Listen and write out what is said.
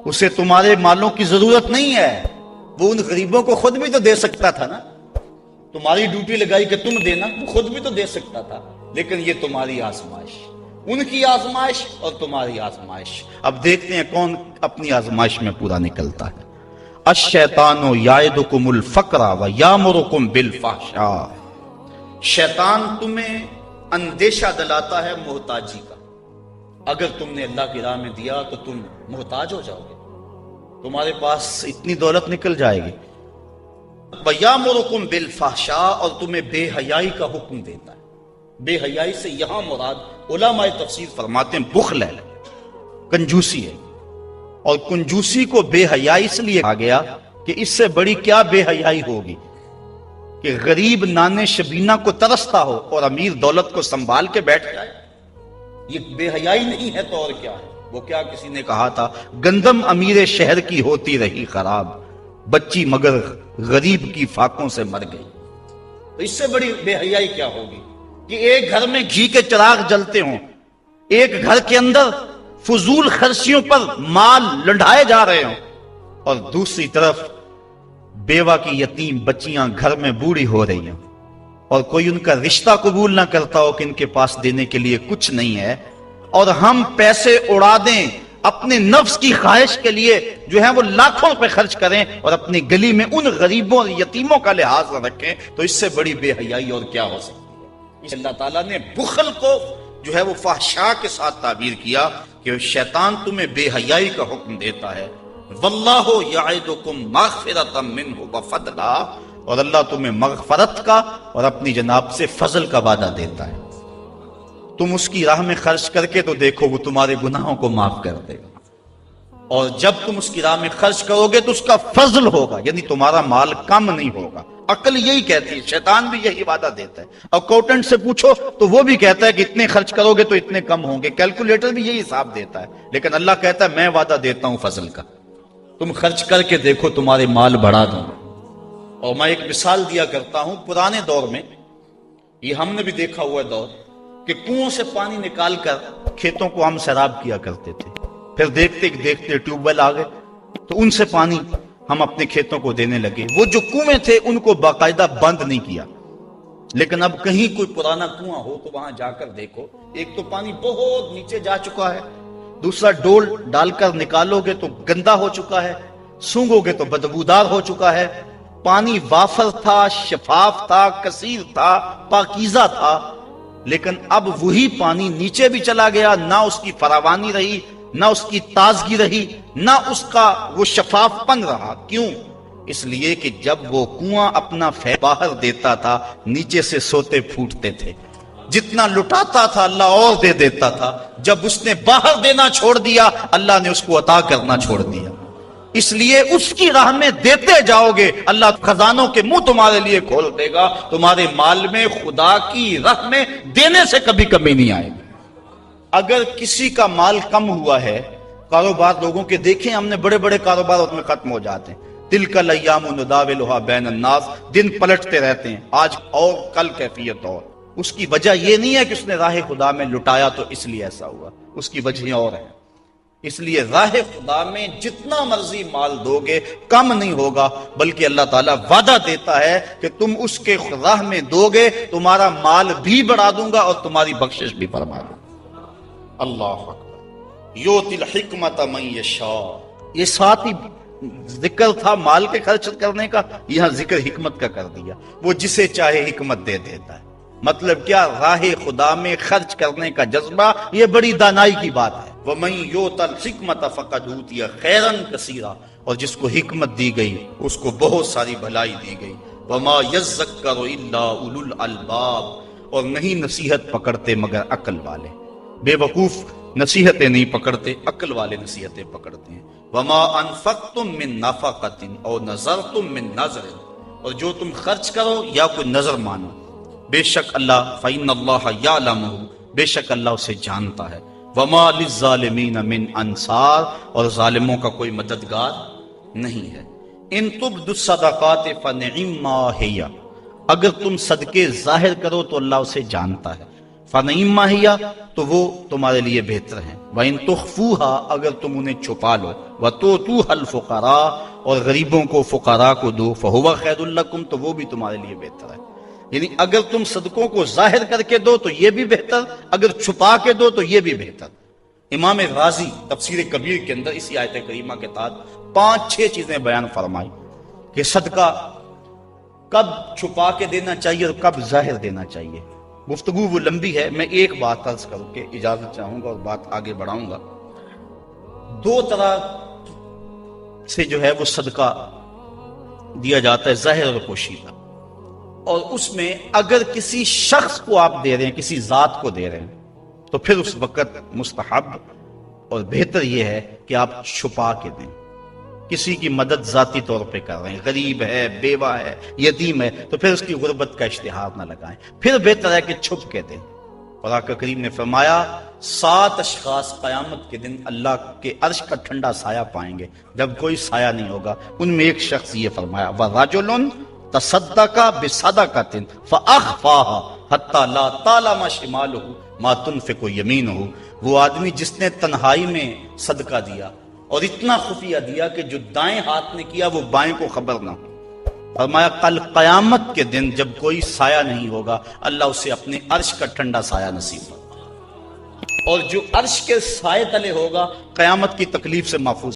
اسے تمہارے مالوں کی ضرورت نہیں ہے، وہ ان غریبوں کو خود بھی تو دے سکتا تھا نا، تمہاری ڈیوٹی لگائی کہ تم دینا، وہ خود بھی تو دے سکتا تھا، لیکن یہ تمہاری آزمائش، ان کی آزمائش اور تمہاری آزمائش۔ اب دیکھتے ہیں کون اپنی آزمائش میں پورا نکلتا ہے۔ الشیطان یعدکم الفقر ویامرکم بالفحشاء، شیطان تمہیں اندیشہ دلاتا ہے محتاجی کا، اگر تم نے اللہ کی راہ میں دیا تو تم محتاج ہو جاؤ گے، تمہارے پاس اتنی دولت نکل جائے گی۔ وَيَأْمُرُكُمْ بِالْفَحْشَاءِ، اور تمہیں بے حیائی کا حکم دیتا ہے۔ بے حیائی سے یہاں مراد علماء تفسیر فرماتے ہیں بخل ہے، کنجوسی ہے، اور کنجوسی کو بے حیائی اس لیے کہا گیا کہ اس سے بڑی کیا بے حیائی ہوگی کہ غریب نانے شبینہ کو ترستا ہو اور امیر دولت کو سنبھال کے بیٹھ جائے، یہ بے حیائی نہیں ہے تو اور کیا ہے؟ وہ کیا کسی نے کہا تھا، گندم امیر شہر کی ہوتی رہی خراب، بچی مگر غریب کی فاقوں سے مر گئی۔ تو اس سے بڑی بے حیائی کیا ہوگی کہ ایک گھر میں گھی کے چراغ جلتے ہوں، ایک گھر کے اندر فضول خرچیوں پر مال لنڈھائے جا رہے ہوں، اور دوسری طرف بیوہ کی یتیم بچیاں گھر میں بوڑھی ہو رہی ہیں، اور کوئی ان کا رشتہ قبول نہ کرتا ہو کہ ان کے پاس دینے کے لیے کچھ نہیں ہے، اور ہم پیسے اڑا دیں اپنے نفس کی خواہش کے لیے، جو ہے وہ لاکھوں روپے خرچ کریں اور اپنی گلی میں ان غریبوں اور یتیموں کا لحاظ نہ رکھیں، تو اس سے بڑی بے حیائی اور کیا ہو سکتی ہے؟ اللہ تعالیٰ نے بخل کو جو ہے وہ فحشاء کے ساتھ تعبیر کیا کہ شیطان تمہیں بے حیائی کا حکم دیتا ہے۔ واللہ یعدکم مغفرۃ منہ وفضلا، اور اللہ تمہیں مغفرت کا اور اپنی جناب سے فضل کا وعدہ دیتا ہے۔ تم اس کی راہ میں خرچ کر کے تو دیکھو، وہ تمہارے گناہوں کو معاف کر دے گا، اور جب تم اس کی راہ میں خرچ کرو گے تو اس کا فضل ہوگا، یعنی تمہارا مال کم نہیں ہوگا۔ عقل یہی کہتی ہے، شیطان بھی یہی وعدہ دیتا ہے، اکاؤنٹنٹ سے پوچھو تو وہ بھی کہتا ہے کہ اتنے خرچ کرو گے تو اتنے کم ہوں گے، کیلکولیٹر بھی یہی حساب دیتا ہے، لیکن اللہ کہتا ہے میں وعدہ دیتا ہوں فضل کا، تم خرچ کر کے دیکھو تمہارے مال بڑھا دوں۔ اور میں ایک مثال دیا کرتا ہوں، پرانے دور میں یہ ہم نے بھی دیکھا ہوا دور کہ کنووں سے پانی نکال کر کھیتوں کو ہم سیراب کیا کرتے تھے، پھر دیکھتے دیکھتے ٹیوب ویل آ گئے تو ان سے پانی ہم اپنے کھیتوں کو دینے لگے۔ وہ جو کنویں تھے ان کو باقاعدہ بند نہیں کیا، لیکن اب کہیں کوئی پرانا کنواں ہو تو وہاں جا کر دیکھو، ایک تو پانی بہت نیچے جا چکا ہے، دوسرا ڈول ڈال کر نکالو گے تو گندا ہو چکا ہے، سونگو گے تو بدبودار ہو چکا ہے۔ پانی وافر تھا، شفاف تھا، کثیر تھا، پاکیزہ تھا، لیکن اب وہی پانی نیچے بھی چلا گیا، نہ اس کی فراوانی رہی، نہ اس کی تازگی رہی، نہ اس کا وہ شفاف پن رہا۔ کیوں؟ اس لیے کہ جب وہ کنواں اپنا فیض باہر دیتا تھا نیچے سے سوتے پھوٹتے تھے، جتنا لٹاتا تھا اللہ اور دے دیتا تھا، جب اس نے باہر دینا چھوڑ دیا اللہ نے اس کو عطا کرنا چھوڑ دیا۔ اس لیے اس کی راہ میں دیتے جاؤ گے، اللہ خزانوں کے منہ تمہارے لیے کھول دے گا، تمہارے مال میں خدا کی راہ میں دینے سے کبھی کمی نہیں آئے گی۔ اگر کسی کا مال کم ہوا ہے، کاروبار لوگوں کے دیکھیں ہم نے، بڑے بڑے کاروبار اس میں ختم ہو جاتے ہیں، تلک الایام نداولھا بین الناس، دن پلٹتے رہتے ہیں، آج اور کل کیفیت اور۔ اس کی وجہ یہ نہیں ہے کہ اس نے راہ خدا میں لٹایا تو اس لیے ایسا ہوا، اس کی وجہ اور ہے۔ اس لیے راہ خدا میں جتنا مرضی مال دو گے کم نہیں ہوگا، بلکہ اللہ تعالیٰ وعدہ دیتا ہے کہ تم اس کے راہ میں دو گے تمہارا مال بھی بڑھا دوں گا اور تمہاری بخشش بھی فرما دوں گا۔ اللہ اکبر۔ یؤتی الحکمت من یشاء، یہ ساتھ ہی ذکر تھا مال کے خرچ کرنے کا، یہاں ذکر حکمت کا کر دیا، وہ جسے چاہے حکمت دے دیتا ہے۔ مطلب کیا؟ راہ خدا میں خرچ کرنے کا جذبہ یہ بڑی دانائی کی بات ہے۔ وَمَن يُؤْتَ الْحِكْمَةَ فَقَدْ أُوتِيَ خَيْرًا كَثِيرًا، اور جس کو حکمت دی گئی اس کو بہت ساری بھلائی دی گئی۔ وَمَا يَذَّكَّرُ إِلَّا أُولُو الْأَلْبَابِ، اور نہیں نصیحت پکڑتے مگر عقل والے، بے وقوف نصیحتیں نہیں پکڑتے، عقل والے نصیحتیں پکڑتے ہیں۔ وَمَا أَنفَقْتُم مِّن نَفَقَةٍ أَوْ نَذَرْتُم مِّن نَذْرٍ، اور جو تم خرچ کرو یا کوئی نظر مانو، بے شک اللہ فَإِنَّ اللَّهَ يَعْلَمُهُ، بے شک اللہ اسے جانتا ہے۔ وَمَا لِلظَّالِمِينَ مِنْ أَنصَارٍ، اور ظالموں کا کوئی مددگار نہیں ہے۔ إِن تُبْدُوا الصَّدَقَاتِ فَنِعِمَّا هِيَ، اگر تم صدقے ظاہر کرو تو اللہ اسے جانتا ہے۔ فَنِعِمَّ هِيَ تو وہ تمہارے لیے بہتر ہیں، وَإِن تُخْفُوهَا اگر تم انہیں چھپا لو، وَتُؤْتُوهَا الْفُقَرَاءَ اور غریبوں کو فقراء کو دو، فَهُوَ خَيْرٌ لَكُمْ تو وہ بھی تمہارے لیے بہتر ہے۔ یعنی اگر تم صدقوں کو ظاہر کر کے دو تو یہ بھی بہتر، اگر چھپا کے دو تو یہ بھی بہتر۔ امام غازی تفسیر کبیر کے اندر اسی آیت کریمہ کے تحت 5-6 چیزیں بیان فرمائی کہ صدقہ کب چھپا کے دینا چاہیے اور کب ظاہر دینا چاہیے۔ گفتگو وہ لمبی ہے، میں ایک بات عرض کر کے اجازت چاہوں گا اور بات آگے بڑھاؤں گا۔ 2 طرح سے جو ہے وہ صدقہ دیا جاتا ہے، ظاہر اور پوشیدہ، اور اس میں اگر کسی شخص کو آپ دے رہے ہیں، کسی ذات کو دے رہے ہیں، تو پھر اس وقت مستحب اور بہتر یہ ہے کہ آپ چھپا کے دیں۔ کسی کی مدد ذاتی طور پہ کر رہے ہیں، غریب ہے، بیوہ ہے، یتیم ہے، تو پھر اس کی غربت کا اشتہار نہ لگائیں، پھر بہتر ہے کہ چھپ کے دیں۔ اور آقا کریم نے فرمایا 7 اشخاص قیامت کے دن اللہ کے عرش کا ٹھنڈا سایہ پائیں گے جب کوئی سایہ نہیں ہوگا، ان میں ایک شخص یہ فرمایا وَرَجُلٌ تَصَدَّقَ بِصَدَقَةٍ فَأَخْفَاهَا حَتَّى لَا تَعْلَمَ شِمَالُهُ مَا تُنْفِقُ يَمِينُهُ، وہ آدمی جس نے تنہائی میں صدقہ دیا اور اتنا خفیہ دیا کہ جو دائیں ہاتھ نے کیا وہ بائیں کو خبر نہ ہو۔ فرمایا کل قیامت کے دن جب کوئی سایہ نہیں ہوگا، اللہ اسے اپنے عرش کا ٹھنڈا سایہ نصیب ہوگا، اور جو عرش کے سائے تلے ہوگا قیامت کی تکلیف سے محفوظ